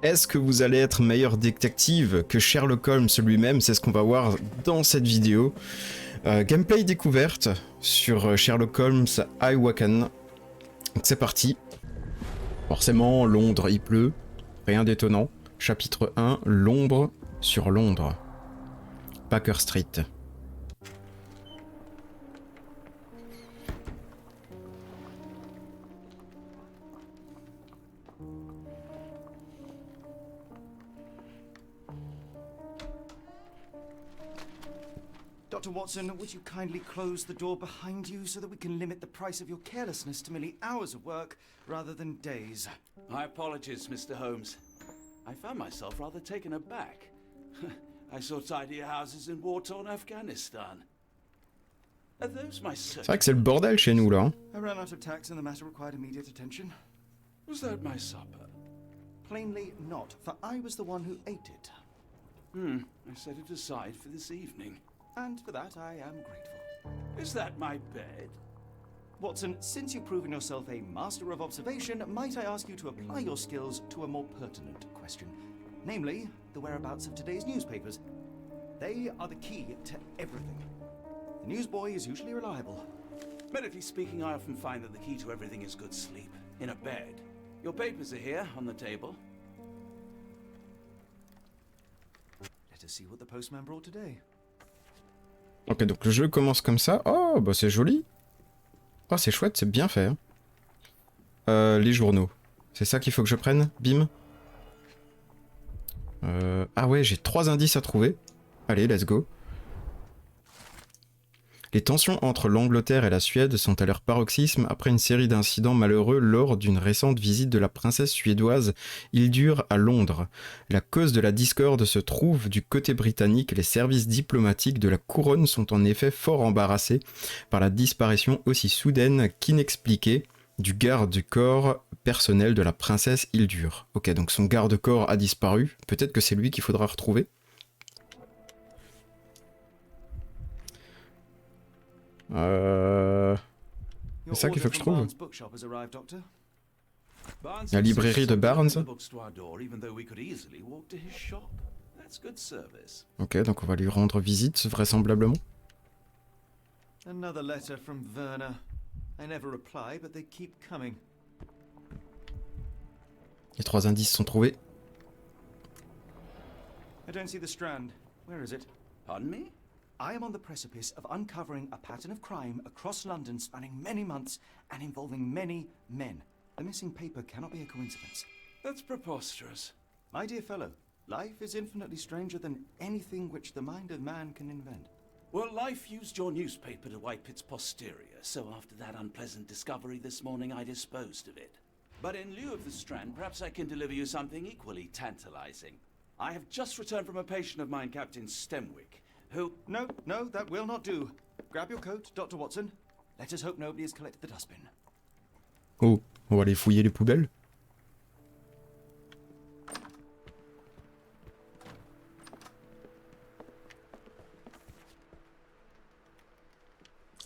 Est-ce que vous allez être meilleur détective que Sherlock Holmes lui-même? C'est ce qu'on va voir dans cette vidéo. Gameplay découverte sur Sherlock Holmes the Awakened. Donc c'est parti. Forcément, Londres, il pleut. Rien d'étonnant. Chapitre 1, l'ombre sur Londres. Baker Street. Dr. Watson, would you kindly close the door behind you so that we can limit the price of your carelessness to merely hours of work rather than days? My apologies, Mr. Holmes. I found myself rather taken aback. I saw tidier houses in war-torn Afghanistan. Are those my C'est vrai que c'est le bordel chez nous là. Hein. I ran out of tax and the matter required immediate attention. Was that my supper? Plainly not, for I was the one who ate it. I set it aside for this evening. And for that I am grateful. Is that my bed? Watson, since you've proven yourself a master of observation, might I ask you to apply your skills to a more pertinent question? Namely, the whereabouts of today's newspapers. They are the key to everything. The newsboy is usually reliable. Medically speaking, I often find that the key to everything is good sleep. In a bed. Your papers are here, on the table. Let us see what the postman brought today. Ok, donc le jeu commence comme ça. Oh, bah c'est joli. Oh, c'est chouette, c'est bien fait. Hein. Les journaux. C'est ça qu'il faut que je prenne, bim. Ah ouais, j'ai 3 indices à trouver. Allez, let's go. Les tensions entre l'Angleterre et la Suède sont à leur paroxysme après une série d'incidents malheureux lors d'une récente visite de la princesse suédoise Hildur à Londres. La cause de la discorde se trouve du côté britannique. Les services diplomatiques de la couronne sont en effet fort embarrassés par la disparition aussi soudaine qu'inexpliquée du garde-corps personnel de la princesse Hildur. Ok, donc son garde-corps a disparu. Peut-être que c'est lui qu'il faudra retrouver. C'est ça qu'il faut que je trouve. La librairie de Barnes. Ok, donc on va lui rendre visite, vraisemblablement. Another letter from Werner. I never reply, but they keep coming. Les 3 indices sont trouvés. I don't see the Strand. Where is it? Pardon me? I am on the precipice of uncovering a pattern of crime across London spanning many months and involving many men. The missing paper cannot be a coincidence. That's preposterous. My dear fellow, life is infinitely stranger than anything which the mind of man can invent. Well, life used your newspaper to wipe its posterior, so after that unpleasant discovery this morning, I disposed of it. But in lieu of the Strand, perhaps I can deliver you something equally tantalizing. I have just returned from a patient of mine, Captain Stemwick, who... No, that will not do. Grab your coat, Dr. Watson. Let us hope nobody has collected the dustbin. Oh, on va aller fouiller les poubelles.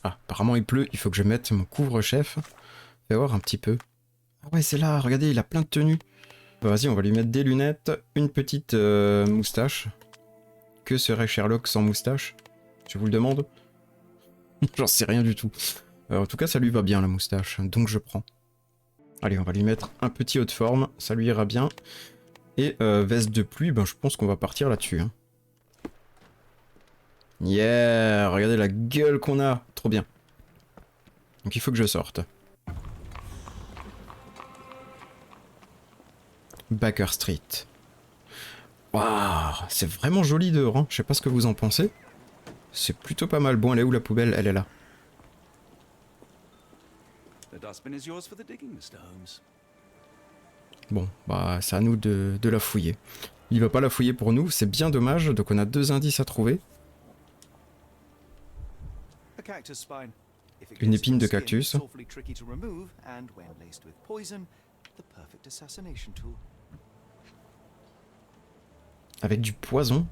Ah, apparemment il pleut, il faut que je mette mon couvre-chef. Fais voir un petit peu. Ah ouais, c'est là, regardez, il a plein de tenues. Bah, vas-y, on va lui mettre des lunettes, une petite moustache. Que serait Sherlock sans moustache? Je vous le demande. J'en sais rien du tout. En tout cas, ça lui va bien la moustache, donc je prends. Allez, on va lui mettre un petit haut de forme, ça lui ira bien. Et veste de pluie, ben, je pense qu'on va partir là-dessus. Hein. Yeah, regardez la gueule qu'on a, trop bien. Donc il faut que je sorte. Baker Street. Waouh, c'est vraiment joli dehors, hein. Je sais pas ce que vous en pensez. C'est plutôt pas mal. Bon, elle est où la poubelle? Elle est là. Bon, bah c'est à nous de la fouiller. Il va pas la fouiller pour nous, c'est bien dommage, donc on a 2 indices à trouver. Une épine de cactus. Avec du poison?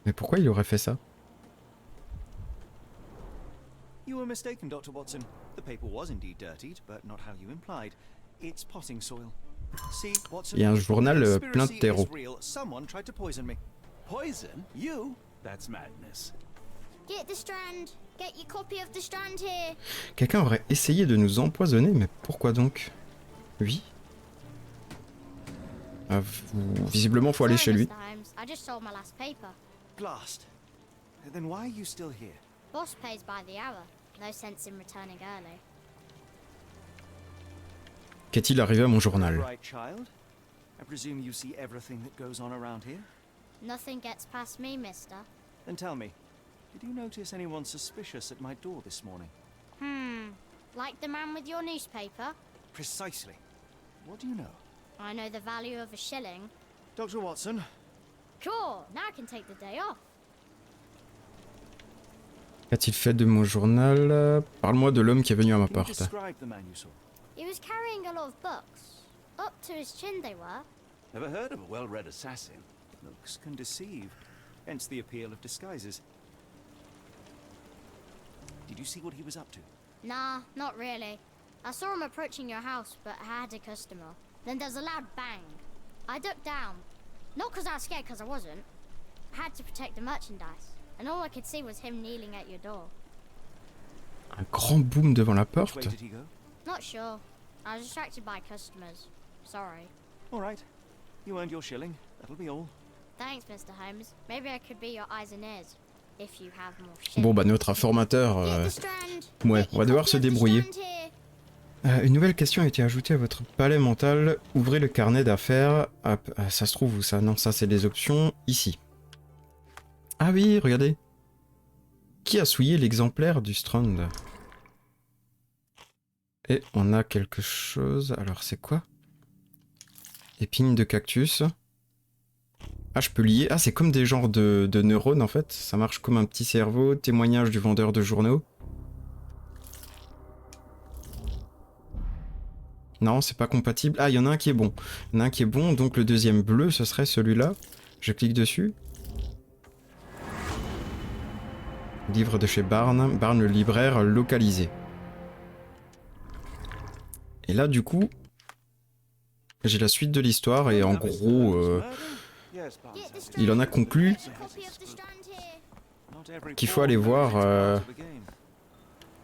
Mais pourquoi il aurait fait ça? You were mistaken, Dr. Watson. The paper was indeed dirtied, but not how you implied. It's potting soil. See, Watson, Et un if the journal plein de conspiracy terreau. is real, someone tried to poison me. Poison? You? That's madness. Get the Strand. Get your copy of the Strand here. Quelqu'un aurait essayé de nous empoisonner, mais pourquoi donc? Oui. Visiblement, faut aller chez Sorry, lui. Mr. Holmes. I just sold my last paper. Blast. Then why are you still here? Boss pays by the hour. No sense in returning early. Qu'est-il arrivé à mon journal? Right, child. I presume you see everything that goes on around here. Nothing gets past me, mister. Then tell me, did you notice anyone suspicious at my door this morning? Like the man with your newspaper? Precisely. What do you know? I know the value of a shilling. Dr. Watson, Cool, now I can take the day off. Qu'a-t-il fait de mon journal? Parle-moi de l'homme qui est venu à ma can you porte. describe the man you saw? He was carrying a lot of books. Up to his chin they were. Never heard of a well-read assassin. Looks can deceive, hence the appeal of disguises. Did you see what he was up to? Nah, not really. I saw him approaching your house, but I had a customer. Then there's a loud bang. I ducked down. Not because I was scared, because I wasn't. I had to protect the merchandise. And all I could see was him kneeling at your door. Un grand boom devant la Which way porte. did he go? Not sure. I was distracted by customers. Sorry. All right. You earned your shilling. That'll be all. Thanks, Mr. Holmes. Maybe I could be your eyes and ears. If you have more shit. Bon bah notre informateur... Get the Strand. ouais, Get on va your devoir copy se of the débrouiller. Strand here. Une nouvelle question a été ajoutée à votre palais mental. Ouvrez le carnet d'affaires. Hop, ça se trouve où ça? Non, ça c'est les options. Ici. Ah oui, regardez. Qui a souillé l'exemplaire du Strand? Et on a quelque chose. Alors c'est quoi? Épines de cactus. Ah, je peux lier. Ah, c'est comme des genres de neurones en fait. Ça marche comme un petit cerveau. Témoignage du vendeur de journaux. Non, c'est pas compatible. Ah, il y en a un qui est bon. Il y en a un qui est bon, donc le deuxième bleu, ce serait celui-là. Je clique dessus. Livre de chez Barnes. Barnes, le libraire localisé. Et là, du coup, j'ai la suite de l'histoire et en gros, Yes, Barnes. Get the Strand. il en a conclu Get your copy of the Strand here. Not every qu'il faut pawn aller knows voir its part of the game.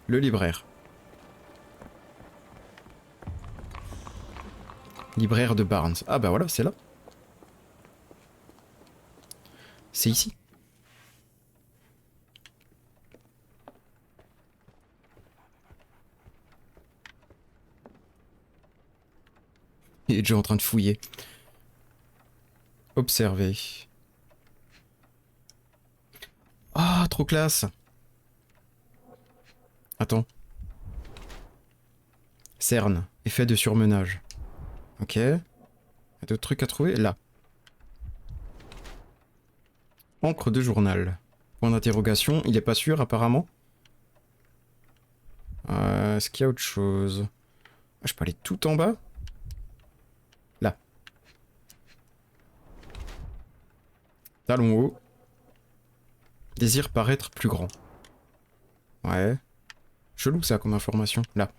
le libraire. Libraire de Barnes. Ah bah voilà, c'est là. C'est ici. Il est déjà en train de fouiller. Observer. Ah, trop classe. Attends. Cerne. Effet de surmenage. Ok. Il y a d'autres trucs à trouver? Là. Encre de journal. Point d'interrogation. Il est pas sûr apparemment. Est-ce qu'il y a autre chose? Ah, je peux aller tout en bas? Là. Talon haut. Désire paraître plus grand. Ouais. Chelou ça comme information. Là.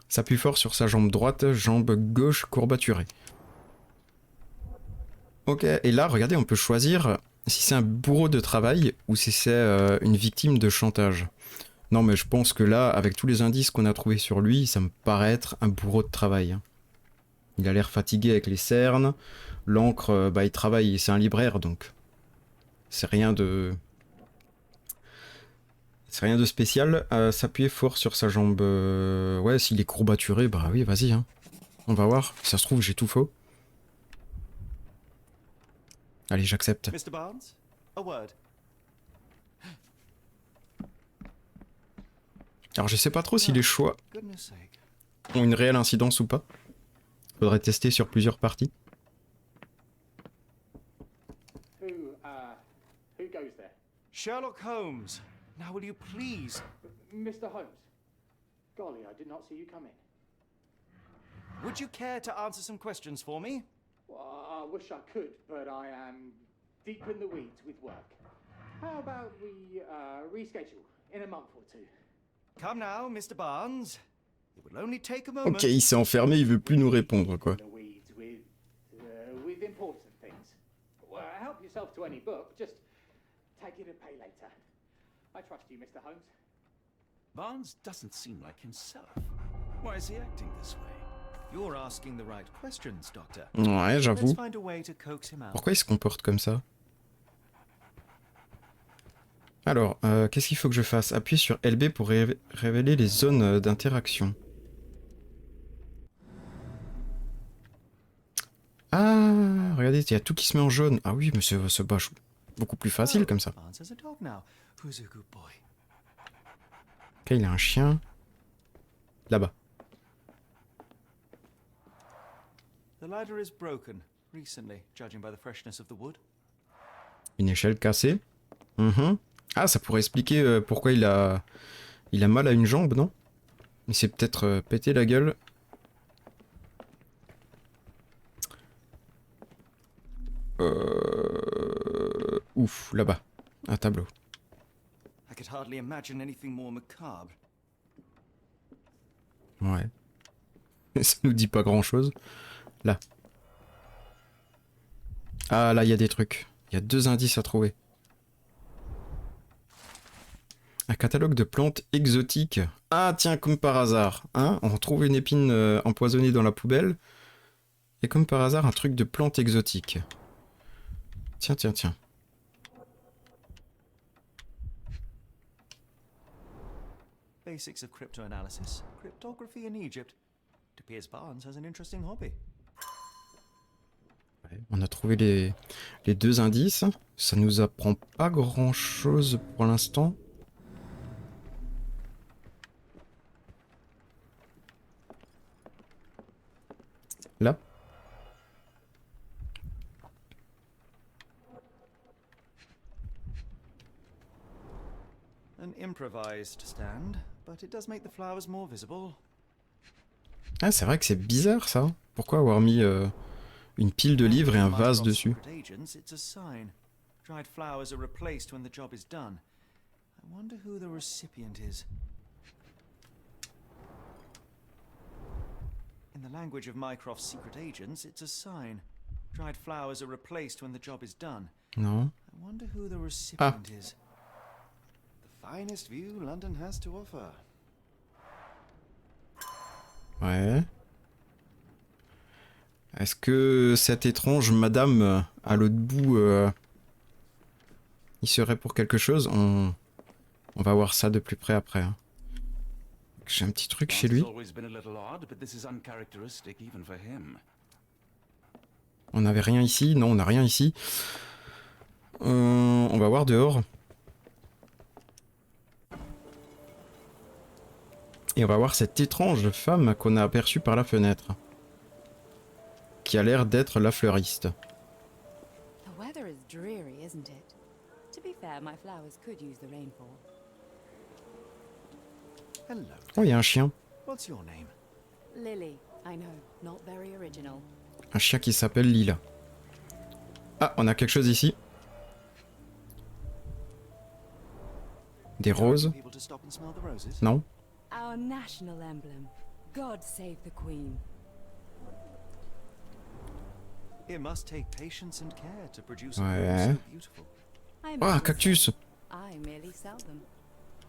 S'appuie fort sur sa jambe droite, jambe gauche courbaturée. Ok, et là, regardez, on peut choisir si c'est un bourreau de travail ou si c'est une victime de chantage. Non, mais je pense que là, avec tous les indices qu'on a trouvés sur lui, ça me paraît être un bourreau de travail. Hein. Il a l'air fatigué avec les cernes. L'encre, bah, il travaille, c'est un libraire, donc c'est rien de... C'est rien de spécial. S'appuyer fort sur sa jambe... Ouais, s'il est courbaturé, bah oui, vas-y. Hein. On va voir. Si ça se trouve, j'ai tout faux. Allez, j'accepte. Mr. Barnes, a word. Alors, je sais pas trop si les choix Goodness sake. ont une réelle incidence ou pas. Faudrait tester sur plusieurs parties. Who goes there? Sherlock Holmes. Now will you please... Mr. Holmes. Golly, I did not see you come in. Would you care to answer some questions for me? Well, I wish I could, but I am deep in the weeds with work. How about we reschedule in a month or two? Come now, Mr. Barnes. It will only take a moment. Ok, il s'est enfermé, il veut plus nous répondre, quoi. The weeds with important things. Well, help yourself to any book. Just take it and pay later. I trust you, Mr. Holmes. Barnes doesn't seem like himself. Why is he acting this way? You're asking the right questions, Doctor. Ouais, Let's j'avoue. find a way to coax him out. Pourquoi il se comporte comme ça? Alors, qu'est-ce qu'il faut que je fasse? Appuyer sur LB pour révéler les zones d'interaction. Ah, regardez, il y a tout qui se met en jaune. Ah oui, mais c'est beaucoup plus facile comme ça. Barnes has a dog now. Who's a good boy? Ok, il a un chien. Là-bas. The ladder is broken recently, judging by the freshness of the wood. Une échelle cassée. Mhm. Ah, ça pourrait expliquer pourquoi il a mal à une jambe, non? Il s'est peut-être pété la gueule. Ouf, là-bas. Un tableau. I could hardly imagine anything more macabre. Ouais. Ça nous dit pas grand-chose. Là. Ah, là, il y a des trucs. Il y a 2 indices à trouver. Un catalogue de plantes exotiques. Ah, tiens, comme par hasard. Hein, on retrouve une épine empoisonnée dans la poubelle. Et comme par hasard, un truc de plantes exotiques. Tiens, tiens, tiens. Basics of cryptoanalysis. Cryptography in Egypt. It appears Barnes has an interesting hobby. Ouais, on a trouvé les 2 indices. Ça nous apprend pas grand-chose pour l'instant. Là. An improvised stand, but it does make the flowers more visible. Ah, c'est vrai que c'est bizarre ça. Pourquoi avoir mis une pile de livres et un vase dessus? It's a sign. Dried flowers are replaced when the job is done. I wonder who the recipient is. In the language of Mycroft's secret agents, it's a sign. Dried flowers are replaced when the job is done. Non. I wonder who the recipient is. The finest view London has to offer. Ouais. Est-ce que cette étrange madame à l'autre bout il serait pour quelque chose? On va voir ça de plus près après. Hein. J'ai un petit truc chez lui. On n'avait rien ici? Non, on n'a rien ici. On va voir dehors. Et on va voir cette étrange femme qu'on a aperçue par la fenêtre. Qui a l'air d'être la fleuriste. The weather is dreary, isn't it? To be fair, my flowers could use the rainfall. Hello. Oh, il y a un chien. What's your name? Lily, I know, not very original. Un chien qui s'appelle Lila. Ah, on a quelque chose ici. Des roses? People to stop and smell the roses? Non. Our national emblem. God save the Queen. It must take patience and care to produce a Ouais. rose so beautiful. I Oh, un merely cactus! sell- I merely sell them.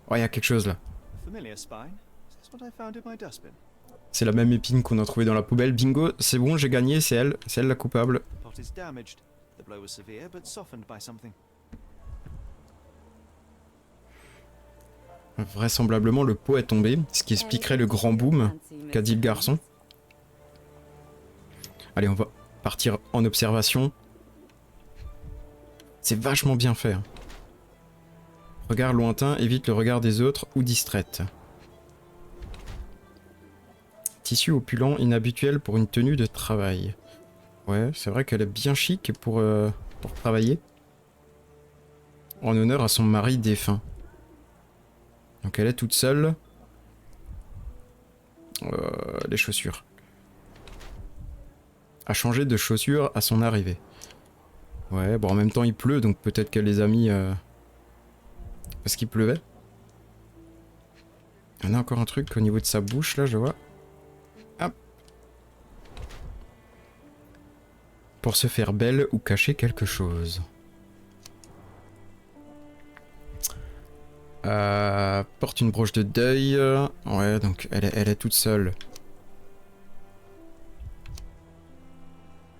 Oh, il y a quelque chose là. Familiar spine. Is this what I found in my dustbin? C'est la même épine qu'on a trouvée dans la poubelle. Bingo, c'est bon, j'ai gagné, c'est elle. C'est elle la coupable. The pot is damaged. The blow was severe, but softened by something. Vraisemblablement, le pot est tombé, ce qui expliquerait le grand boom qu'a dit le garçon. Allez, on va partir en observation. C'est vachement bien fait. Hein. Regard lointain, évite le regard des autres ou distraite. Tissu opulent, inhabituel pour une tenue de travail. Ouais, c'est vrai qu'elle est bien chic pour travailler. En honneur à son mari défunt. Donc elle est toute seule. Les chaussures. A changé de chaussures à son arrivée. Ouais, bon en même temps il pleut, donc peut-être qu'elle les a mis... parce qu'il pleuvait. Il y en a encore un truc au niveau de sa bouche, là, je vois. Hop. Pour se faire belle ou cacher quelque chose. Porte une broche de deuil. Ouais, donc elle est toute seule.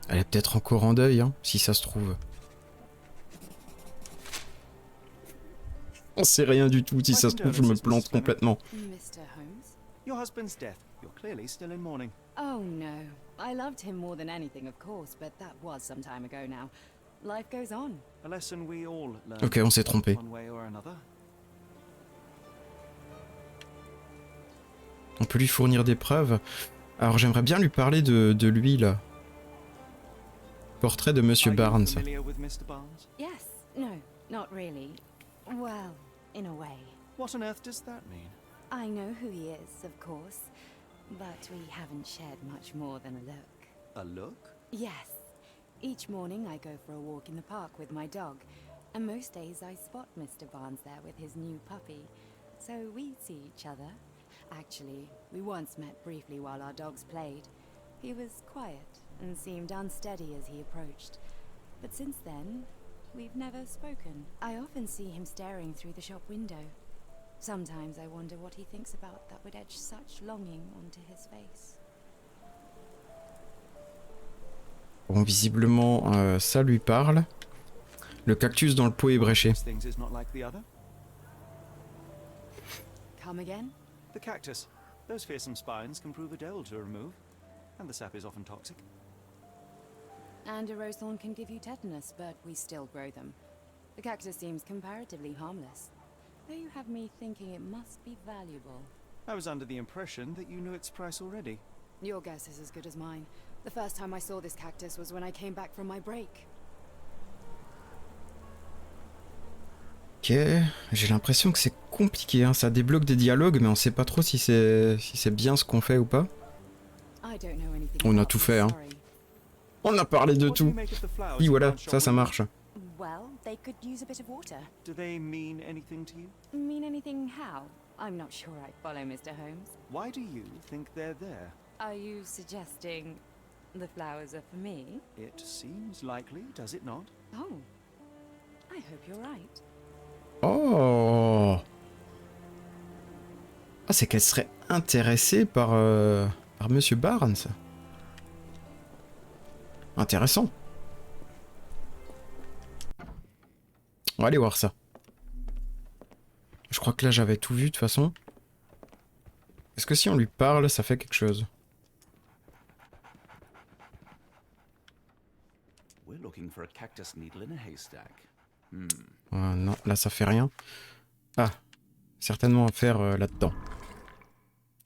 Elle est peut-être encore en deuil, hein, si ça se trouve. On sait rien du tout, si ça se trouve, je me plante complètement. Mr. Holmes? Your husband's death. You're clearly still in mourning. Oh no. I loved him more than anything, of course, but that was some time ago now. Life goes on. A lesson we all learn. Ok, on s'est trompé. One way or another. On peut lui fournir des preuves. Alors j'aimerais bien lui parler de lui, là. Portrait de Monsieur Barnes. Are you familiar with Mr. Barnes? Yes. No, not really. Well, in a way. What on earth does that mean? I know who he is, of course, but we haven't shared much more than a look. A look? Yes. Each morning I go for a walk in the park with my dog, and most days I spot Mr. Barnes there with his new puppy. So we see each other. Actually, we once met briefly while our dogs played. He was quiet and seemed unsteady as he approached. But since then, we've never spoken. I often see him staring through the shop window. Sometimes I wonder what he thinks about that would etch such longing onto his face. Bon, visiblement, ça lui parle. Le cactus dans le pot ébréché. This thing is not like the other. Come again? The cactus. Those fearsome spines can prove a dole to remove, and the sap is often toxic. And a rose thorn can give you tetanus, but we still grow them. The cactus seems comparatively harmless, though you have me thinking it must be valuable. I was under the impression that you knew its price already. Your guess is as good as mine. The first time I saw this cactus was when I came back from my break. Ok, j'ai l'impression que c'est compliqué, hein. Ça débloque des dialogues, mais on sait pas trop si c'est bien ce qu'on fait ou pas. I don't know anything On a about tout this, fait, hein. sorry. On a parlé de What do you tout. make of the flowers Oui, you voilà, found shop ça window? marche. Well, they could use a bit of water. Do they mean anything to you? Mean anything how? I'm not sure I follow, Mr. Holmes. Why do you think they're there? Are you suggesting the flowers are for me? It seems likely, does it not? Oh, I hope you're right. Oh! Ah, c'est qu'elle serait intéressée par Monsieur Barnes. Intéressant. On va aller voir ça. Je crois que là j'avais tout vu de toute façon. Est-ce que si on lui parle, ça fait quelque chose? We're looking for a cactus needle in a haystack. Non, là ça fait rien. Ah, certainement à faire là-dedans.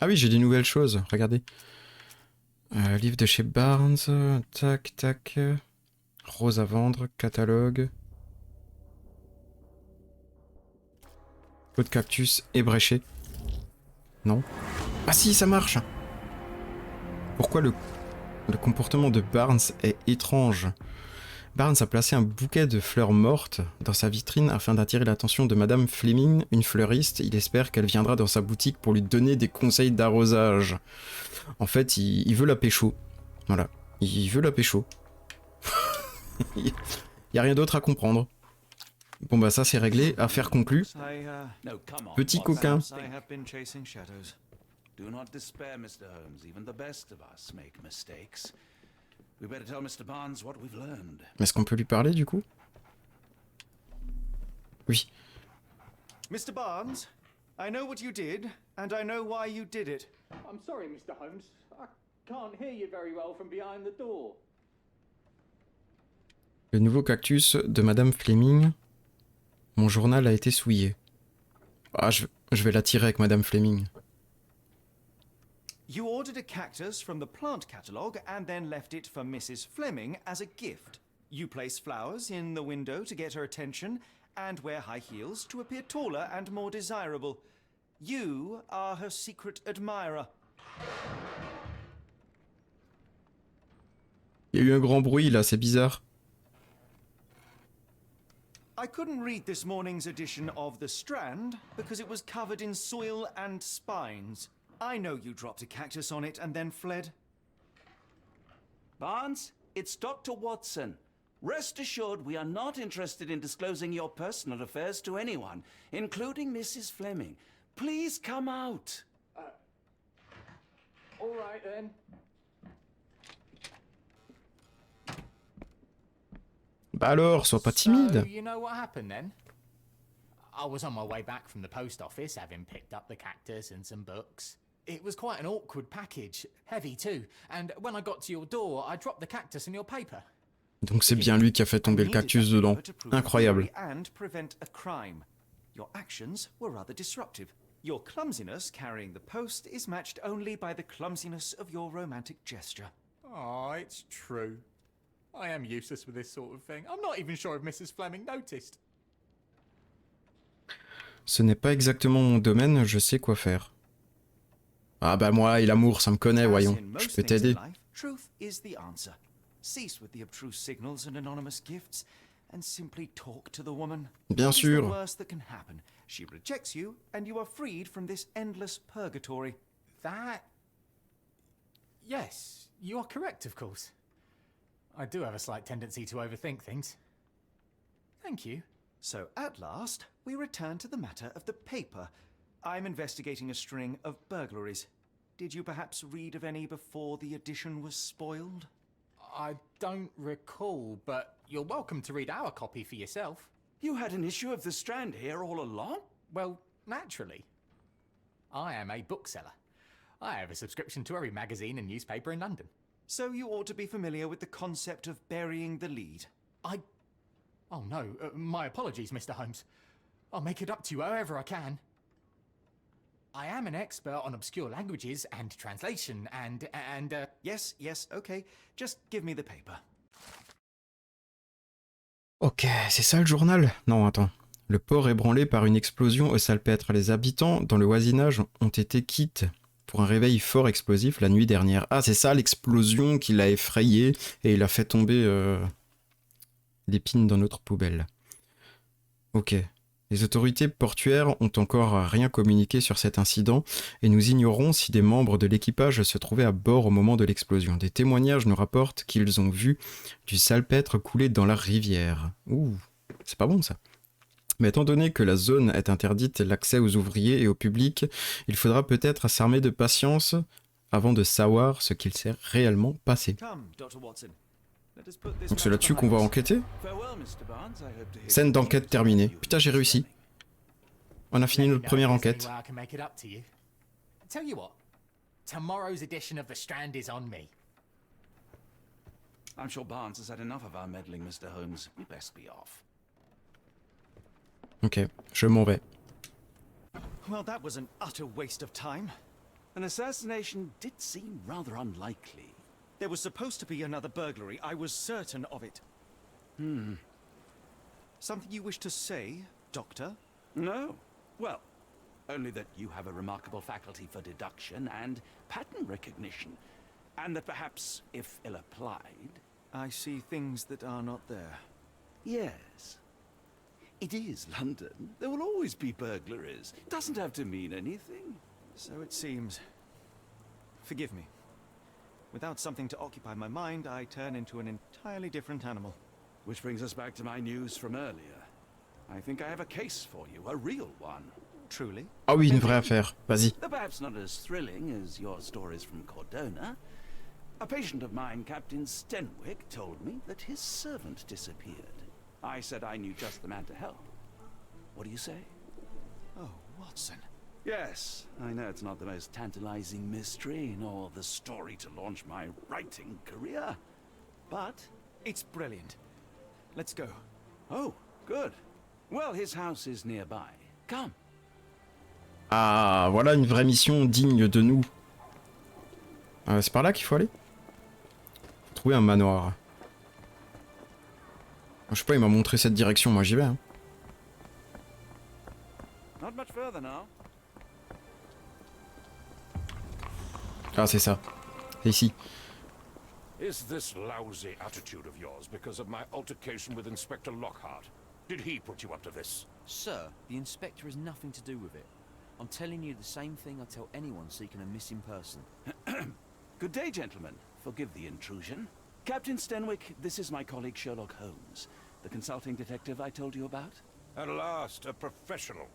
Ah oui, j'ai des nouvelles choses, regardez. Livre de chez Barnes, tac, tac. Rose à vendre, catalogue. Pot de cactus ébréché. Non. Ah si, ça marche. Pourquoi le comportement de Barnes est étrange? Barnes a placé un bouquet de fleurs mortes dans sa vitrine afin d'attirer l'attention de Madame Fleming, une fleuriste. Il espère qu'elle viendra dans sa boutique pour lui donner des conseils d'arrosage. En fait, il veut la pécho. Voilà. Il veut la pécho. Il y a rien d'autre à comprendre. Bon bah ça c'est réglé. Affaire conclue. No, come on. Petit what's coquin. that I thing? have been chasing shadows. Do not despair, Mr. Holmes. Even the best of us make mistakes. We better tell Mr. Barnes what we've learned. Est-ce qu'on peut lui parler du coup? Oui. Mr. Barnes, I know what you did, and I know why you did it. I'm sorry, Mr. Holmes. I can't hear you very well from behind the door. Le nouveau cactus de Madame Fleming. Mon journal a été souillé. Ah, je vais l'attirer avec Madame Fleming. You ordered a cactus from the plant catalogue and then left it for Mrs. Fleming as a gift. You place flowers in the window to get her attention and wear high heels to appear taller and more desirable. You are her secret admirer. Il y a eu un grand bruit là, c'est bizarre. I couldn't read this morning's edition of The Strand because it was covered in soil and spines. I know you dropped a cactus on it and then fled. Barnes, it's Dr. Watson. Rest assured we are not interested in disclosing your personal affairs to anyone, including Mrs. Fleming. Please come out. All right then. Bah alors, sois pas timide. So, you know what happened then? I was on my way back from the post office, having picked up the cactus and some books. It was quite an awkward package, heavy too, and when I got to your door, I dropped the cactus in your paper. Donc c'est bien lui qui a fait tomber le cactus dedans. Incroyable. And prevent a crime. Your actions were rather disruptive. Your clumsiness carrying the post is matched only by the clumsiness of your romantic gesture. Oh, it's true. I am useless with this sort of thing. I'm not even sure if Mrs. Fleming noticed. Ce n'est pas exactement mon domaine, je sais quoi faire. Ah bah moi et l'amour, ça me connaît, voyons. Je peux t'aider. Truth is the answer. Cease with the obtruse signals and anonymous gifts, and simply talk to the woman. Bien What is sûr. the worst that can happen? She rejects you, and you are freed from this endless purgatory. That... Yes, you are correct, of course. I do have a slight tendency to overthink things. Thank you. So at last, we return to the matter of the paper. I'm investigating a string of burglaries. Did you perhaps read of any before the edition was spoiled? I don't recall, but you're welcome to read our copy for yourself. You had an issue of The Strand here all along? Well, naturally. I am a bookseller. I have a subscription to every magazine and newspaper in London. So you ought to be familiar with the concept of burying the lead. Oh no, my apologies, Mr. Holmes. I'll make it up to you however I can. I am an expert on obscure languages and translation and Yes, okay. Just give me the paper. Ok, c'est ça le journal? Non, attends. Le port ébranlé par une explosion au salpêtre. Les habitants dans le voisinage ont été quittes pour un réveil fort explosif la nuit dernière. Ah, c'est ça l'explosion qui l'a effrayé et il a fait tomber l'épine dans notre poubelle. Ok. Les autorités portuaires ont encore rien communiqué sur cet incident et nous ignorons si des membres de l'équipage se trouvaient à bord au moment de l'explosion. Des témoignages nous rapportent qu'ils ont vu du salpêtre couler dans la rivière. Ouh, c'est pas bon ça. Mais étant donné que la zone est interdite l'accès aux ouvriers et au public, il faudra peut-être s'armer de patience avant de savoir ce qu'il s'est réellement passé. Come, Dr. Watson. Let us put this Donc c'est matter là-dessus qu'on va behind us. enquêter. Farewell, Mr. Barnes. I hope to hear Scène from d'enquête you terminée. soon. Putain, j'ai réussi. On a fini Let me notre know première if there's enquête. any way I can make it up to you. Tell you what, tomorrow's edition of The Strand is on me. I'm sure Barnes has had enough of our meddling, Mr. Holmes. We best be off. Ok, je m'en vais. Well, that was an utter waste of time. An assassination did seem rather unlikely. There was supposed to be another burglary. I was certain of it. Something you wish to say, Doctor? No. Well, only that you have a remarkable faculty for deduction and pattern recognition, and that perhaps, if ill-applied... I see things that are not there. Yes. It is London. There will always be burglaries. Doesn't have to mean anything. So it seems. Forgive me. Without something to occupy my mind, I turn into an entirely different animal. Which brings us back to my news from earlier. I think I have a case for you, a real one. Truly? Ah oui, une vraie affaire. Vas-y. Though perhaps not as thrilling as your stories from Cordona. A patient of mine, Captain Stenwick, told me that his servant disappeared. I said I knew just the man to help. What do you say? Oh, Watson. Yes, I know it's not the most tantalizing mystery, nor the story to launch my writing career. But... It's brilliant. Let's go. Oh, good. Well, his house is nearby. Come. Ah, voilà une vraie mission digne de nous. C'est par là qu'il faut aller? Faut trouver un manoir. Je sais pas, il m'a montré cette direction, moi j'y vais. Hein. Not much further now. Ah, c'est ça. C'est ici. Is this lousy attitude of yours because of my altercation with Inspector Lockhart? Did he put you up to this? Sir, the inspector has nothing to do with it. I'm telling you the same thing I tell anyone seeking a missing person. Good day, gentlemen. Forgive the intrusion. Captain Stenwick, this is my colleague Sherlock Holmes, the consulting detective I told you about. At last, a professional.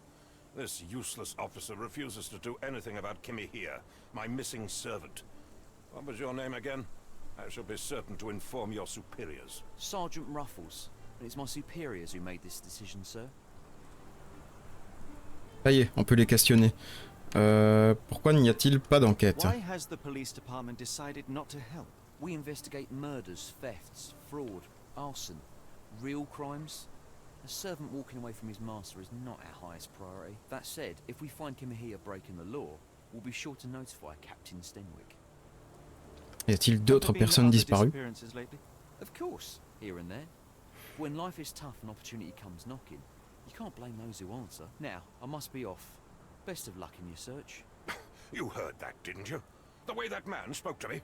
This useless officer refuses to do anything about Kimmy here, my missing servant. What was your name again? I shall be certain to inform your superiors. Sergeant Ruffles. And it's my superiors who made this decision, sir. Ça y est, on peut les questionner. Pourquoi n'y a-t-il pas d'enquête? Why has the police department decided not to help? We investigate murders, thefts, fraud, arson, real crimes. A servant walking away from his master is not our highest priority. That said, if we find Kimahia breaking the law, we'll be sure to notify Captain Stenwick. Y a-t-il d'autres personnes disparues? Of course, here and there. When life is tough and opportunity comes knocking, you can't blame those who answer. Now, I must be off. Best of luck in your search. You heard that, didn't you? The way that man spoke to me.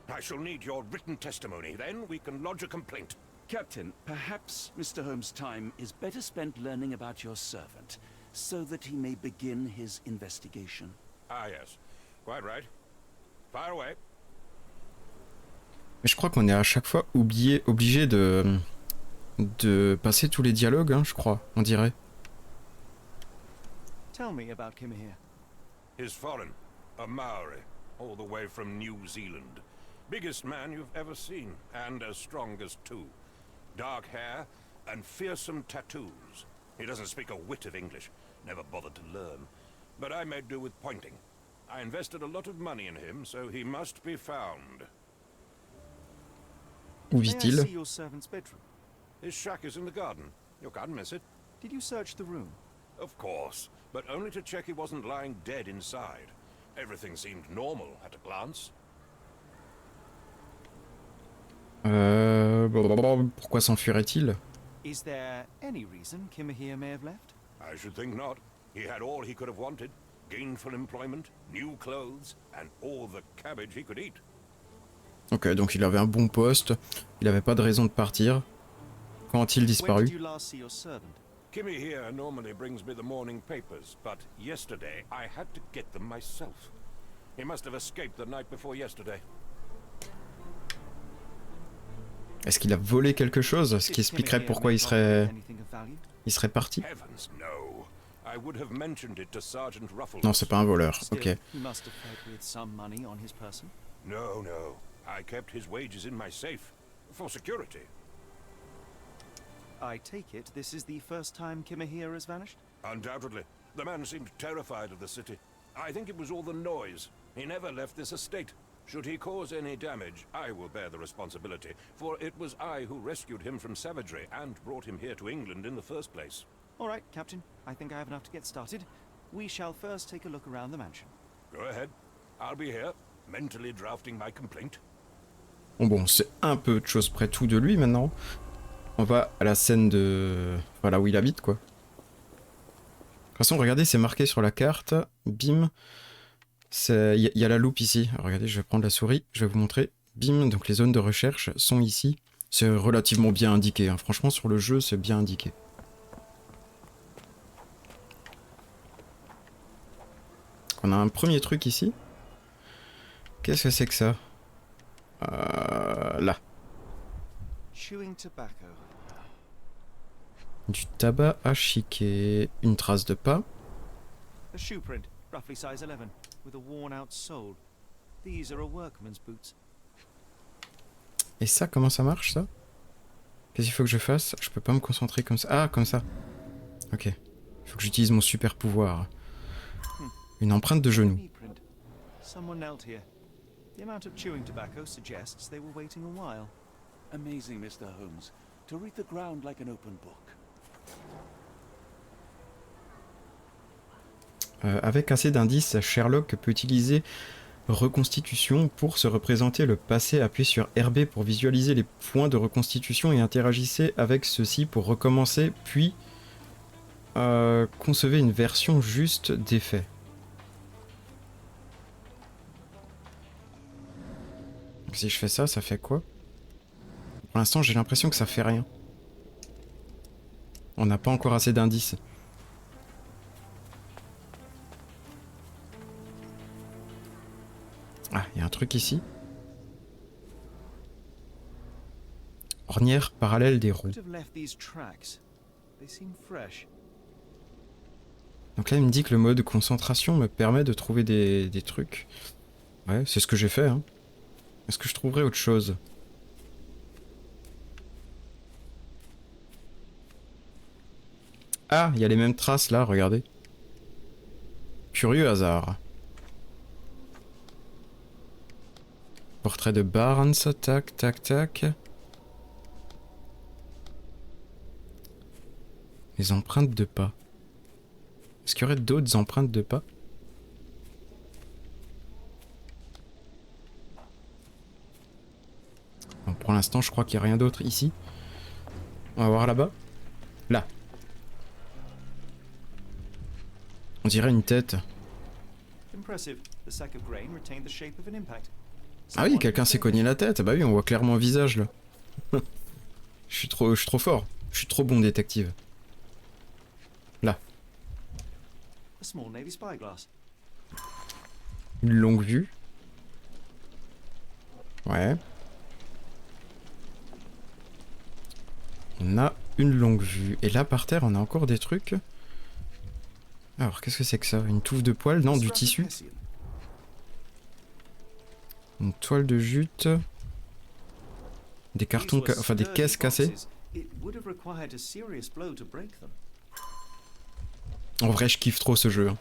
I shall need your written testimony. Then we can lodge a complaint. Captain, perhaps Mr. Holmes' time is better spent learning about your servant, so that he may begin his investigation. Ah yes, quite right. Fire away. Mais je crois qu'on est à chaque fois obligé de passer tous les dialogues, hein, je crois, on dirait. Tell me about Kimahia. He's foreign, a Maori, all the way from New Zealand. Biggest man you've ever seen, and as strong as two. Dark hair and fearsome tattoos. He doesn't speak a whit of English, never bothered to learn. But I made do with pointing. I invested a lot of money in him, so he must be found. Où May I vit-il? see your servant's bedroom? His shack is in the garden. You can't miss it. Did you search the room? Of course, but only to check he wasn't lying dead inside. Everything seemed normal at a glance. Pourquoi s'enfuirait-il? Is there any reason Kimahia may have left? I should think not. He had all he could have wanted. Gainful employment, new clothes, and all the cabbage he could eat. Ok, donc il avait un bon poste, il avait pas de raison de partir. Quand a-t-il When disparu? did you last see your servant? Kimmy here normally brings me the morning papers, but yesterday I had to get them myself. He must have escaped the night before yesterday. Est-ce qu'il a volé quelque chose? Ce qui expliquerait pourquoi il serait parti? Heavens, no. I would have mentioned it to Sergeant Ruffles. Non, c'est pas un voleur, Still, ok. he must have fled with some money on his person. No, no. I kept his wages in my safe. For security. I take it this is the first time Kimahia has vanished? Undoubtedly. The man seemed terrified of the city. I think it was all the noise. He never left this estate. Should he cause any damage, I will bear the responsibility, for it was I who rescued him from savagery and brought him here to England in the first place. All right, Captain. I think I have enough to get started. We shall first take a look around the mansion. Go ahead. I'll be here, mentally drafting my complaint. Bon, c'est un peu de choses près tout de lui maintenant. On va à la scène de... Voilà où il habite, quoi. De toute façon, regardez, c'est marqué sur la carte. Bim. Il y a la loupe ici. Alors, regardez, je vais prendre la souris, je vais vous montrer. Bim, donc les zones de recherche sont ici. C'est relativement bien indiqué, hein. Franchement, sur le jeu, c'est bien indiqué. On a un premier truc ici. Qu'est-ce que c'est que ça? Là. Chewing tobacco. Du tabac à chiquer. Une trace de pas. A shoe print, roughly size 11, with a worn-out sole. These are a workman's boots. Et ça, comment ça marche, ça? Qu'est-ce qu'il faut que je fasse? Je peux pas me concentrer comme ça. Ah, comme ça. Ok. Il faut que j'utilise mon super pouvoir. Une empreinte de genou. Knee print. Someone knelt here. The amount of chewing tobacco suggests they were waiting a while. Amazing, Mr. Holmes. To read the ground like an open book. Avec assez d'indices, Sherlock peut utiliser reconstitution pour se représenter le passé. Appuyez sur RB pour visualiser les points de reconstitution et interagissez avec ceux-ci pour recommencer, puis concevez une version juste des faits. Donc si je fais ça, ça fait quoi? Pour l'instant, j'ai l'impression que ça fait rien. On n'a pas encore assez d'indices. Ah, il y a un truc ici. Ornière parallèle des roues. Donc là, il me dit que le mode concentration me permet de trouver des trucs. Ouais, c'est ce que j'ai fait, hein. Est-ce que je trouverai autre chose? Ah, il y a les mêmes traces là, regardez. Curieux hasard. Portrait de Barnes, tac, tac, tac. Les empreintes de pas. Est-ce qu'il y aurait d'autres empreintes de pas? Bon, pour l'instant, je crois qu'il n'y a rien d'autre ici. On va voir là-bas. Là. On dirait une tête. Ah oui, quelqu'un s'est cogné la tête. Bah oui, on voit clairement le visage là. Je suis trop fort. Je suis trop bon détective. Là. Une longue vue. Ouais. On a une longue vue. Et là, par terre, on a encore des trucs. Alors, qu'est-ce que c'est que ça? Une touffe de poils? Non, du tissu. Une toile de jute. Des cartons, enfin des caisses cassées. En vrai, je kiffe trop ce jeu. Hein.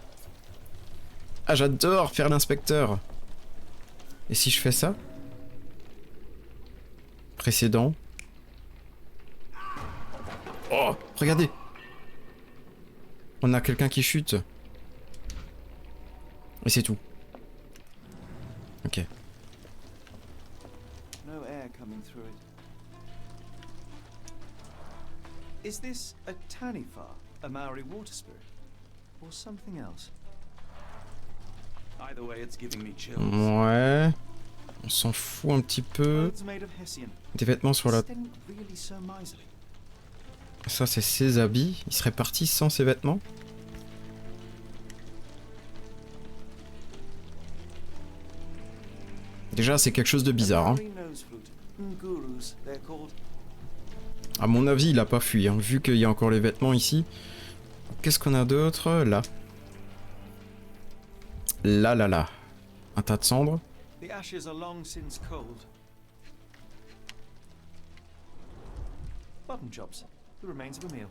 Ah, j'adore faire l'inspecteur. Et si je fais ça? Précédent. Oh, regardez. On a quelqu'un qui chute. Et c'est tout. Ok. No air coming through it. Is this a Tanifa, a Maori water spirit, or something else? Either way, it's giving me chills. Ouais. On s'en fout un petit peu. Clothes made of Hessian. Des vêtements sur la... Didn't really so miserly. Ça, c'est ses habits. Il serait parti sans ses vêtements. Déjà, c'est quelque chose de bizarre. Hein. À mon avis, il a pas fui, hein, vu qu'il y a encore les vêtements ici. Qu'est-ce qu'on a d'autre? Là. Là, là, là. Un tas de cendres. The ashes are long since cold. Button jobs. The remains of a meal.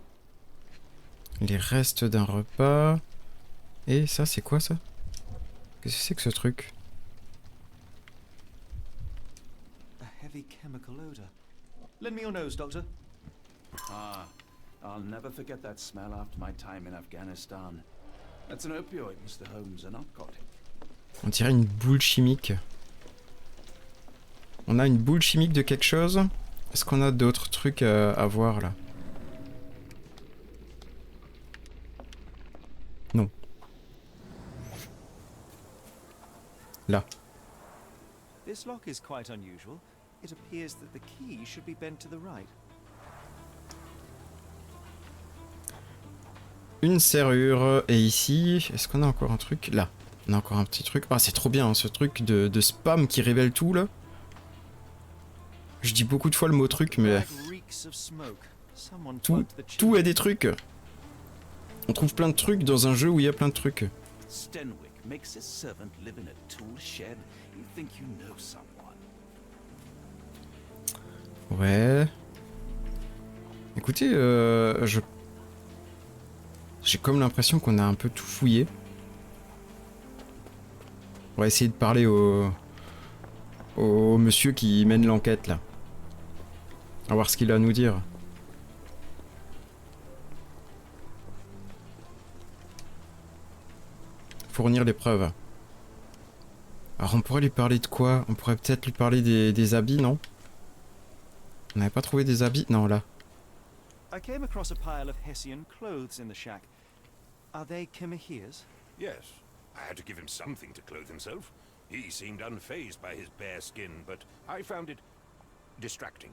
Les restes d'un repas. Et ça, c'est quoi ça? Qu'est-ce que c'est que ce truc? A heavy chemical odor. Lend me your nose, Doctor. Ah, I'll never forget that smell after my time in Afghanistan. That's an opioid, Mr. Holmes, a narcotic. On dirait une boule chimique. On a une boule chimique de quelque chose? Est-ce qu'on a d'autres trucs à voir là? Non. Là. This lock is quite unusual. It appears that the key should be bent to the right. Une serrure. Et ici, est-ce qu'on a encore un truc? Là. On a encore un petit truc. Ah, c'est trop bien, hein, ce truc de spam qui révèle tout, là. Je dis beaucoup de fois le mot truc, mais... Tout est des trucs. On trouve plein de trucs dans un jeu où il y a plein de trucs. Ouais. Écoutez, j'ai comme l'impression qu'on a un peu tout fouillé. On va essayer de parler au monsieur qui mène l'enquête là. On va voir ce qu'il a à nous dire. Fournir des preuves. Alors on pourrait lui parler de quoi? On pourrait peut-être lui parler des habits, non? On n'avait pas trouvé des habits? Non, là. I came across a pile of Hessian clothes in the shack. Are they Kimahia's? Yes. I had to give him something to clothe himself. He seemed unfazed by his bare skin, but I found it distracting.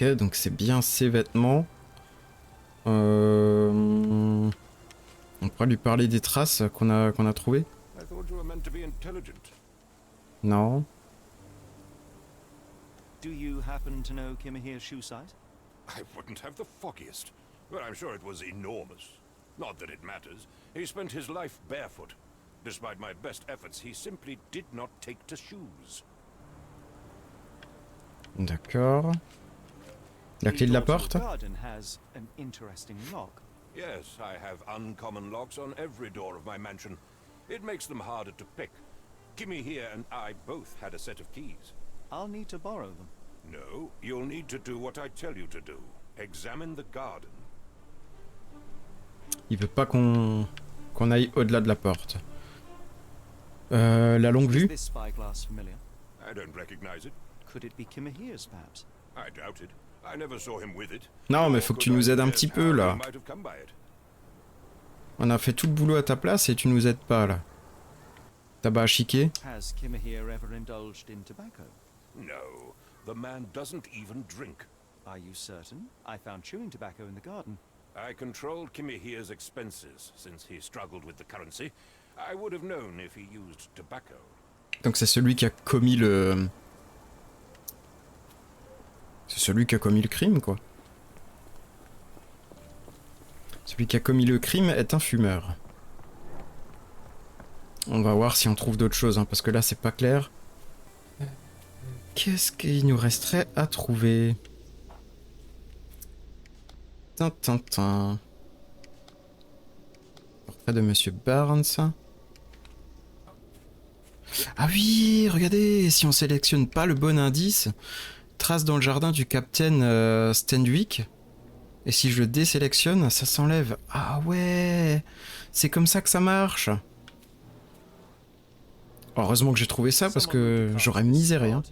Ok, donc c'est bien ses vêtements. On pourrait lui parler des traces qu'on a trouvées. I thought you were meant to be intelligent. Non. Do you happen to know Kimahire's shoe size? I wouldn't have the foggiest, but I'm sure it was enormous. Not that it matters. He spent his life barefoot. Despite my best efforts, he simply did not take to shoes. D'accord. La clé de la porte? Garden has an interesting lock. Yes, I have uncommon locks on every door of my mansion. It makes them harder to pick. Kimmy here and I both had a set of keys. I'll need to borrow them. No, you'll need to do what I tell you to do. Examine the garden. Il veut pas qu'on aille au-delà de la porte. La longue Is vue? this spyglass familiar? I don't recognize it. Could it be Kimahire's, perhaps? I doubt it. I never saw him with it. Non, mais Nor faut que tu could nous I aides un guess petit peu how là. he might have come by it. On a fait tout le boulot à ta place et tu nous aides pas là. Tabac à chiquer? Has Kimahire ever indulged in tobacco? No, the man doesn't even drink. Are you certain? I found chewing tobacco in the garden. I controlled Kimahire's expenses since he struggled with the currency. I would have known if he used tobacco. Donc c'est celui qui a commis le... C'est celui qui a commis le crime, quoi. Celui qui a commis le crime est un fumeur. On va voir si on trouve d'autres choses, hein, parce que là c'est pas clair. Qu'est-ce qu'il nous resterait à trouver? Tintintin. Portrait de Monsieur Barnes. Ah oui, regardez, si on sélectionne pas le bon indice, trace dans le jardin du capitaine Stenwick. Et si je le désélectionne, ça s'enlève. Ah ouais, c'est comme ça que ça marche. Heureusement que j'ai trouvé ça parce que j'aurais miséré. Hein.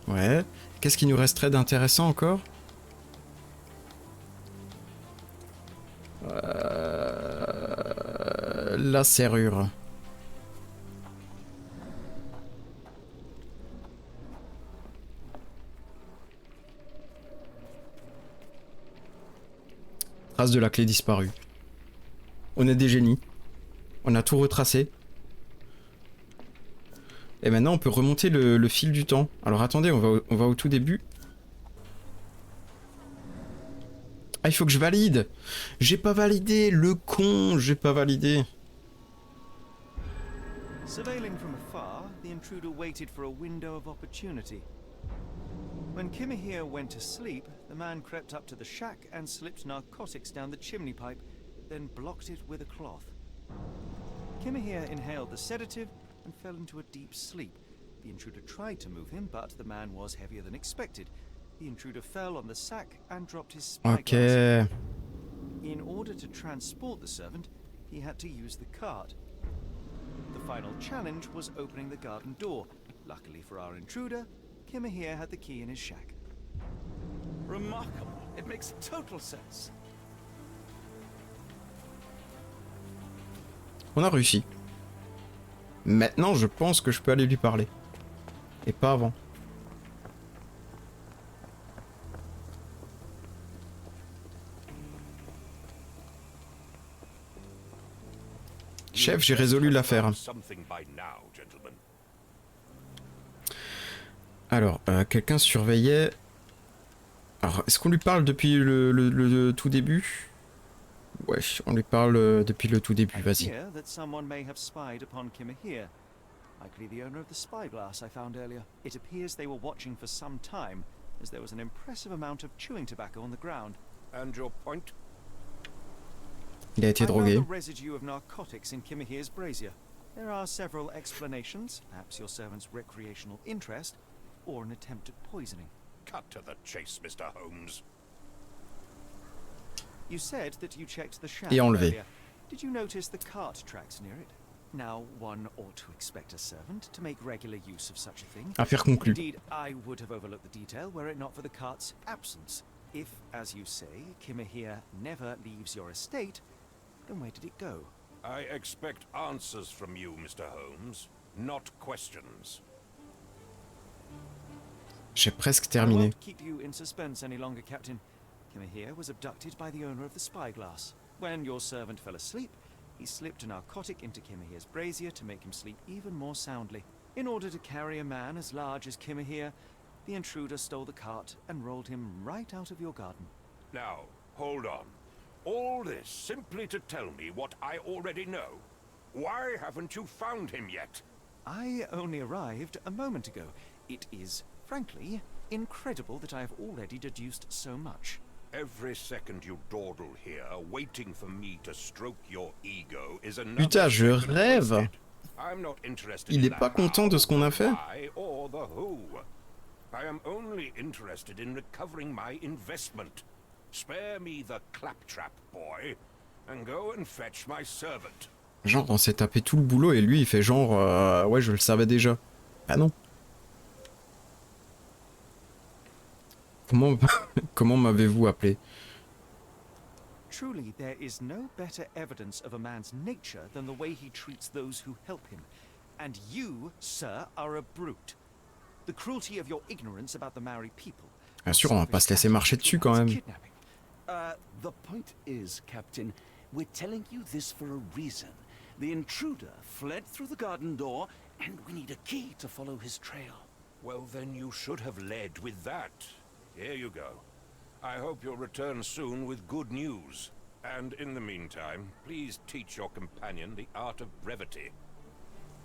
Ouais. Qu'est-ce qui nous resterait d'intéressant encore? La serrure. Trace de la clé disparue. On est des génies. On a tout retracé. Et maintenant on peut remonter le fil du temps. Alors attendez, on va au tout début. Ah, il faut que je valide. J'ai pas validé, le con, j'ai pas validé. Surveilling from afar, the intruder waited for a window of opportunity. When Kimahire went to sleep, the man crept up to the shack and slipped narcotics down the chimney pipe, then blocked it with a cloth. Kimahire inhaled the sedative and fell into a deep sleep. The intruder tried to move him, but the man was heavier than expected. The intruder fell on the sack and dropped his spyglass. Ok. In order to transport the servant, he had to use the cart. The final challenge was opening the garden door. Luckily for our intruder, Kimahire had the key in his shack. Remarkable. It makes total sense. On a réussi. Maintenant, je pense que je peux aller lui parler. Et pas avant. Chef, j'ai résolu l'affaire. Alors, quelqu'un surveillait... Alors, est-ce qu'on lui parle depuis le tout début? Ouais, on lui parle depuis le tout début, vas-y. Likely the owner of the spyglass I found earlier. It appears they were watching for some time, as there was an impressive amount of chewing tobacco on the ground. And your point? Il a été drogué. I found the residue of narcotics in Kimahire's brazier. There are several explanations, perhaps your servant's recreational interest, or an attempt at poisoning. Cut to the chase, Mr. Holmes. You said that you checked the shack Et enlevé. earlier. Did you notice the cart tracks near it? Now, one ought to expect a servant to make regular use of such a thing. Affaire conclue. Indeed, I would have overlooked the detail were it not for the cart's absence. If, as you say, Kimahire never leaves your estate, then where did it go? I expect answers from you, Mr. Holmes, not questions. J'ai presque I terminé. won't keep you in suspense any longer, Captain. Kimmer here was abducted by the owner of the spyglass. When your servant fell asleep, he slipped a narcotic into Kimmer here's brazier to make him sleep even more soundly. In order to carry a man as large as Kimmer here, the intruder stole the cart and rolled him right out of your garden. Now, hold on. All this simply to tell me what I already know. Why haven't you found him yet? I only arrived a moment ago. It is, frankly, incredible that I have already deduced so much. Every second you dawdle here, waiting for me to stroke your ego, is another Putain, je second rêve. wasted. I'm not interested Il in est pas the content de ce qu'on a how, fait? why, or the who. I am only interested in recovering my investment. Spare me the claptrap, boy, and go and fetch my servant. Genre, on s'est tapé tout le boulot et lui, il fait genre, ouais, je le savais déjà. Ah non. Comment, comment m'avez-vous appelé? Truly, there is no better evidence of a man's nature than the way he treats those who help him. And you, sir, are a brute. The cruelty of your ignorance about the Maori people. Bien sûr, on va pas se laisser marcher dessus quand même. The point is, Captain, we're telling you this for a reason. The intruder fled through the garden door, and we need a key to follow his trail. Well, then you should have led with that. Here you go. I hope you'll return soon with good news. And in the meantime, please teach your companion the art of brevity.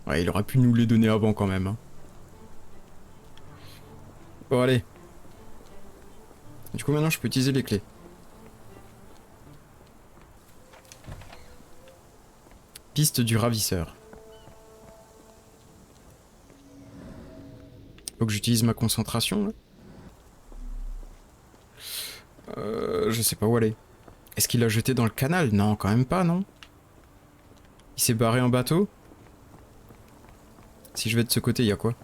Ouais, il aurait pu nous les donner avant quand même. Hein. Bon, allez. Du coup, maintenant, je peux utiliser les clés. Piste du ravisseur. Faut que j'utilise ma concentration, là. Je sais pas où aller. Est-ce qu'il l'a jeté dans le canal? Non, quand même pas, non? Il s'est barré en bateau? Si je vais de ce côté, il y a quoi?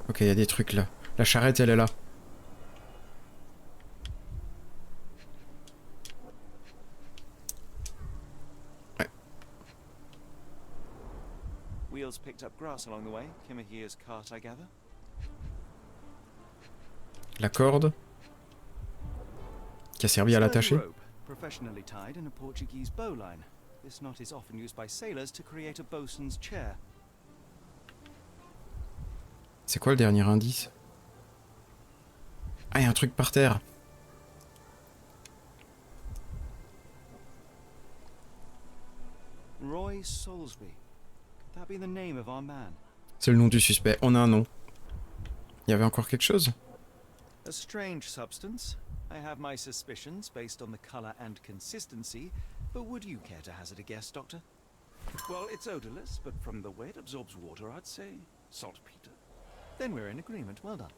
Ok, il y a des trucs là. La charrette, elle est là. Ouais. Wheels picked up grass along the way. Kimmer here's cart, I gather. La corde. Qui a servi à l'attacher. Rope, professionally tied in a Portuguese bowline. This knot is often used by sailors to create a bosun's chair. C'est quoi le dernier indice? Ah, il y a un truc par terre. Roy Soulsby. Could that be the name of our man? C'est le nom du suspect. On a un nom. Il y avait encore quelque chose? A strange substance. I have my suspicions based on the color and consistency, but would you care to hazard a guess, Doctor? Well, it's odorless, but from the way it absorbs water, I'd say saltpeter. Then we're in agreement. Well done.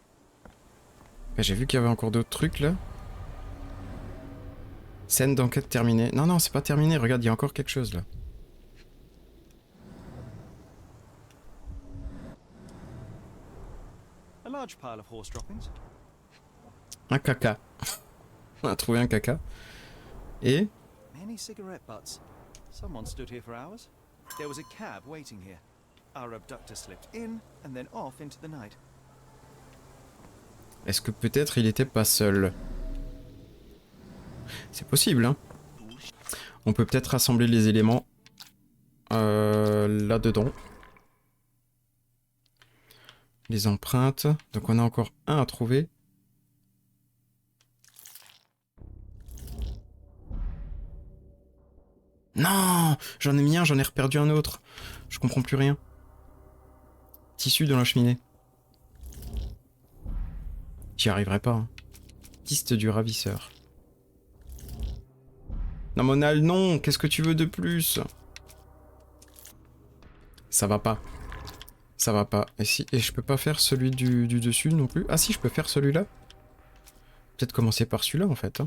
Bah, j'ai vu qu'il y avait encore d'autres trucs là. Scène d'enquête terminée. Non, non, c'est pas terminé. Regarde, il y a encore quelque chose là. A large pile of horse droppings. Un caca. On a trouvé un caca. Et Many cigarette butts. Someone stood here for hours. There was a cab waiting here. Our abductor slipped in and then off into the night. est-ce que peut-être il était pas seul? C'est possible, hein. On peut peut-être rassembler les éléments là-dedans. Les empreintes. Donc on a encore un à trouver. Non, j'en ai mis un, j'en ai reperdu un autre. Je comprends plus rien. Tissu dans la cheminée. J'y arriverai pas. Hein. Piste du ravisseur. Non, Monal, non. Qu'est-ce que tu veux de plus? Ça va pas. Ça va pas. Et si, et je peux pas faire celui du dessus non plus. Ah si, je peux faire celui-là. Peut-être commencer par celui-là en fait. Hein.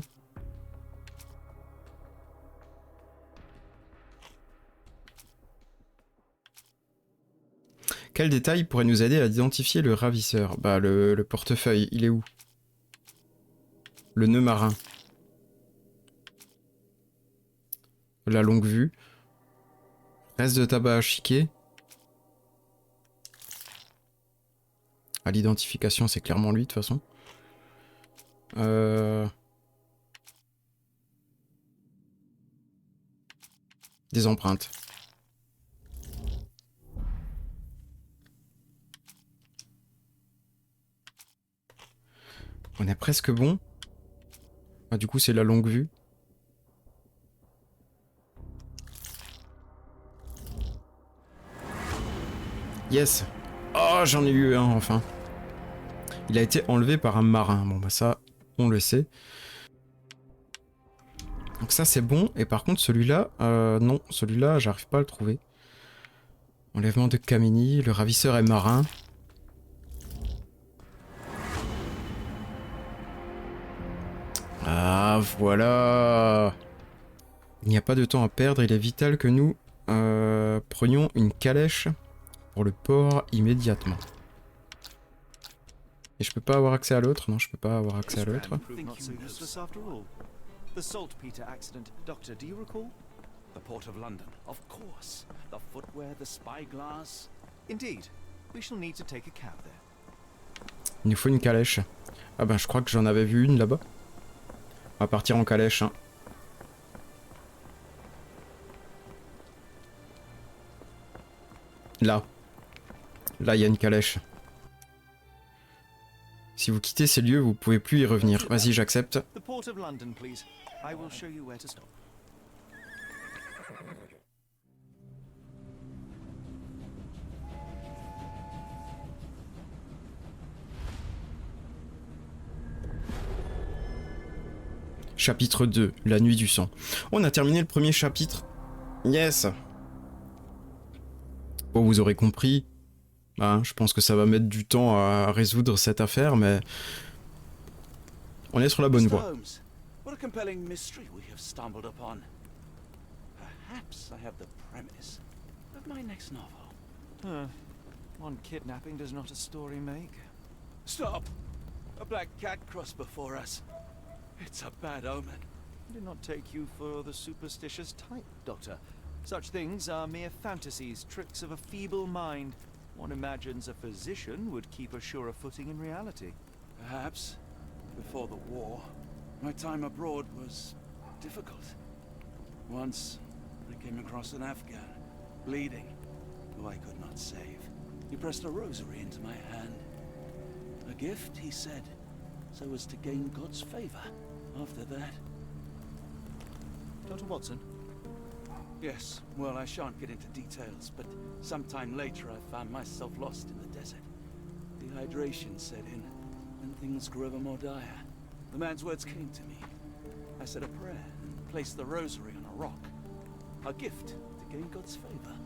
Quel détail pourrait nous aider à identifier le ravisseur? Bah le portefeuille, il est où? Le nœud marin. La longue vue. Reste de tabac à chiquer. À l'identification, c'est clairement lui de toute façon. Des empreintes. On est presque bon. Ah, du coup, c'est la longue vue. Yes. Oh, j'en ai eu un, enfin. Il a été enlevé par un marin. Bon, bah ça, on le sait. Donc ça, c'est bon. Et par contre, celui-là, non. Celui-là, j'arrive pas à le trouver. Enlèvement de Kamini. Le ravisseur est marin. Ah, voilà. Il n'y a pas de temps à perdre. Il est vital que nous prenions une calèche pour le port immédiatement. Et je peux pas avoir accès à l'autre? Non, je peux pas avoir accès à l'autre. The saltpeter accident, Doctor, do you recall? The port of London, of course. The footwear, the spyglass. Indeed. We shall need to take a cab there. Il nous faut une calèche. Ah ben, je crois que j'en avais vu une là-bas. On va partir en calèche, hein. Là. Là, il y a une calèche. Si vous quittez ces lieux, vous pouvez plus y revenir. Vas-y, j'accepte. The port of London, please. I will show you where to stop. Chapitre 2, la nuit du sang. On a terminé le premier chapitre. Yes. Bon, vous aurez compris. Hein, je pense que ça va mettre du temps à résoudre cette affaire, mais on est sur la bonne Mr. voie. Holmes, what a compelling mystery we have stumbled upon. Perhaps I have the premise of my next novel. One kidnapping does not a story make. Stop! A black cat crossed before us. It's a bad omen. I did not take you for the superstitious type, Doctor. Such things are mere fantasies, tricks of a feeble mind. One imagines a physician would keep a surer footing in reality. Perhaps, before the war, my time abroad was difficult. Once, I came across an Afghan, bleeding, who I could not save. He pressed a rosary into my hand. A gift, he said, so as to gain God's favor. After that... Dr. Watson? Yes, well, I shan't get into details, but sometime later I found myself lost in the desert. Dehydration set in, and things grew ever more dire. The man's words came to me. I said a prayer and placed the rosary on a rock. A gift to gain God's favor.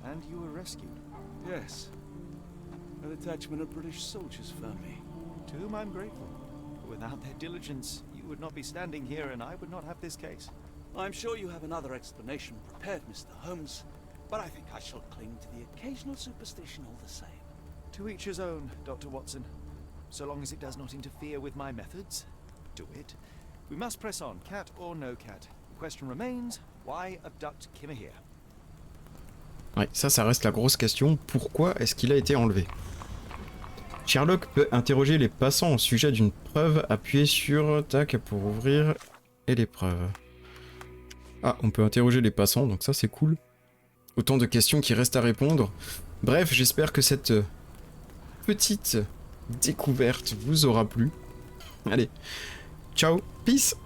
And you were rescued. Yes. A detachment of British soldiers found me. To whom I'm grateful. Without their diligence, you would not be standing here and I would not have this case. I'm sure you have another explanation prepared, Mr. Holmes, but I think I shall cling to the occasional superstition all the same. To each his own, Dr. Watson. So long as it does not interfere with my methods, do it. We must press on, cat or no cat. The question remains, why abduct Kimahir? Ouais, ça reste la grosse question. Pourquoi est-ce qu'il a été enlevé? Sherlock peut interroger les passants au sujet d'une preuve, appuyer sur tac pour ouvrir et l'épreuve. Ah, on peut interroger les passants, donc ça c'est cool. Autant de questions qui restent à répondre. Bref, j'espère que cette petite découverte vous aura plu. Allez, ciao, peace!